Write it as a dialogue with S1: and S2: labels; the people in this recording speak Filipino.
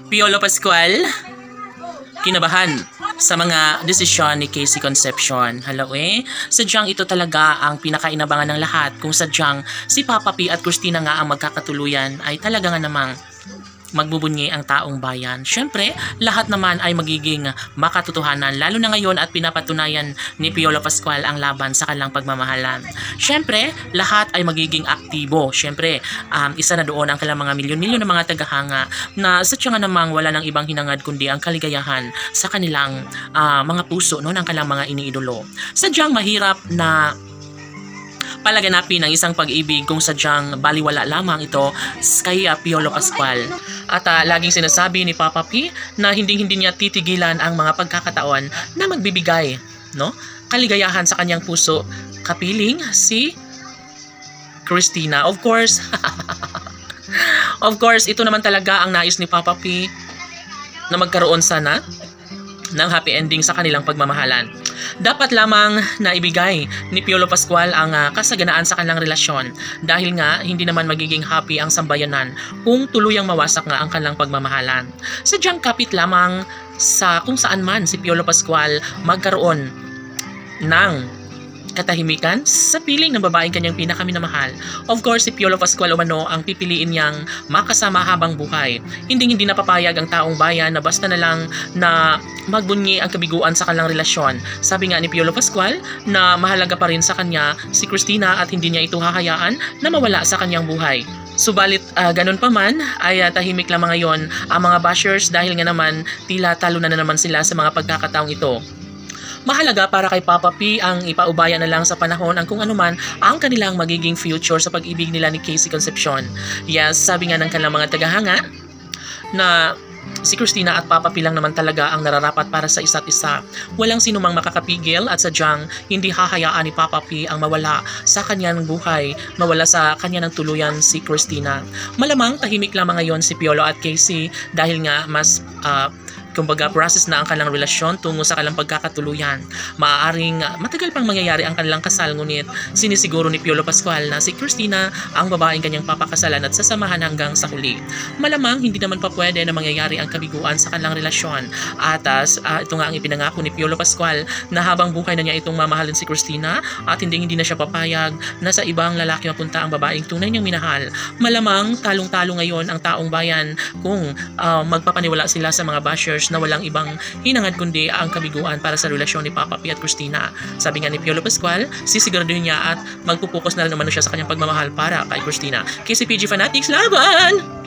S1: Piolo Pascual, kinabahan sa mga desisyon ni Casey Concepcion. Sadyang ito talaga ang pinakainabangan ng lahat, kung sadyang si Papa P at Christina nga ang magkakatuluyan ay talaga nga namang magbubunyi ang taong bayan. Siyempre, lahat naman ay magiging makatotohanan, lalo na ngayon at pinapatunayan ni Piolo Pascual ang laban sa kanilang pagmamahalan. Siyempre, lahat ay magiging aktibo. Siyempre, isa na doon ang kanilang mga milyon-milyon na mga tagahanga na sadya nga namang wala ng ibang hinangad kundi ang kaligayahan sa kanilang mga puso, no, ng kanilang mga iniidolo. Sadyang mahirap na palaganapin ang isang pag-ibig kung sadyang baliwala lamang ito kay Piolo Pascual. At laging sinasabi ni Papa P na hindi niya titigilan ang mga pagkakataon na magbibigay, no, kaligayahan sa kanyang puso, kapiling si Christina. Of course, ito naman talaga ang nais ni Papa P na magkaroon sana ng happy ending sa kanilang pagmamahalan. Dapat lamang na ibigay ni Piolo Pascual ang kasaganaan sa kanilang relasyon, dahil nga hindi naman magiging happy ang sambayanan kung tuluyang mawasak nga ang kanilang pagmamahalan. Sadyang kapit lamang sa kung saan man si Piolo Pascual magkaroon ng katahimikan sa piling ng babaeng kanyang pinakaminamahal. Of course, si Piolo Pascual umano ang pipiliin niyang makasama habang buhay. Hindi napapayag ang taong bayan na basta na lang na magbunyi ang kabiguan sa kanilang relasyon. Sabi nga ni Piolo Pascual na mahalaga pa rin sa kanya si Christina at hindi niya ito hahayaan na mawala sa kanyang buhay. Subalit ganun pa man ay tahimik lamang ngayon ang mga bashers, dahil nga naman tila talo na naman sila sa mga pagkakataong ito. Mahalaga para kay Papa P ang ipaubaya na lang sa panahon ang kung anuman ang kanilang magiging future sa pag-ibig nila ni Casey Concepcion. Yes, sabi nga ng kanilang mga tagahanga na si Christina at Papa P lang naman talaga ang nararapat para sa isa't isa. Walang sino mang makakapigil at sadyang hindi hahayaan ni Papa P ang mawala sa kanyang buhay, mawala sa kanya ng tuluyan si Christina. Malamang tahimik lamang ngayon si Piolo at Casey dahil nga mas kumbaga process na ang kanilang relasyon tungo sa kanilang pagkakatuluyan. Maaaring matagal pang mangyayari ang kanilang kasal, ngunit sinisiguro ni Piolo Pascual na si Christina ang babaeng kanyang papakasalan at sasamahan hanggang sa huli. Malamang hindi naman pa pwede na mangyayari ang kabiguan sa kanilang relasyon. At ito nga ang ipinangako ni Piolo Pascual na habang buhay na niya itong mamahalin si Christina at hindi na siya papayag na sa ibang lalaki mapunta ang babaeng tunay niyang minahal. Malamang talong-talo ngayon ang taong bayan kung magpapaniwala sila sa mga bashers na walang ibang hinangad kundi ang kabiguan para sa relasyon ni Papa P at Christina. Sabi nga ni Piolo Pascual, sisiguraduhin niya at magpupokus na rin naman siya sa kanyang pagmamahal para kay Christina. KCPG Fanatics, laban!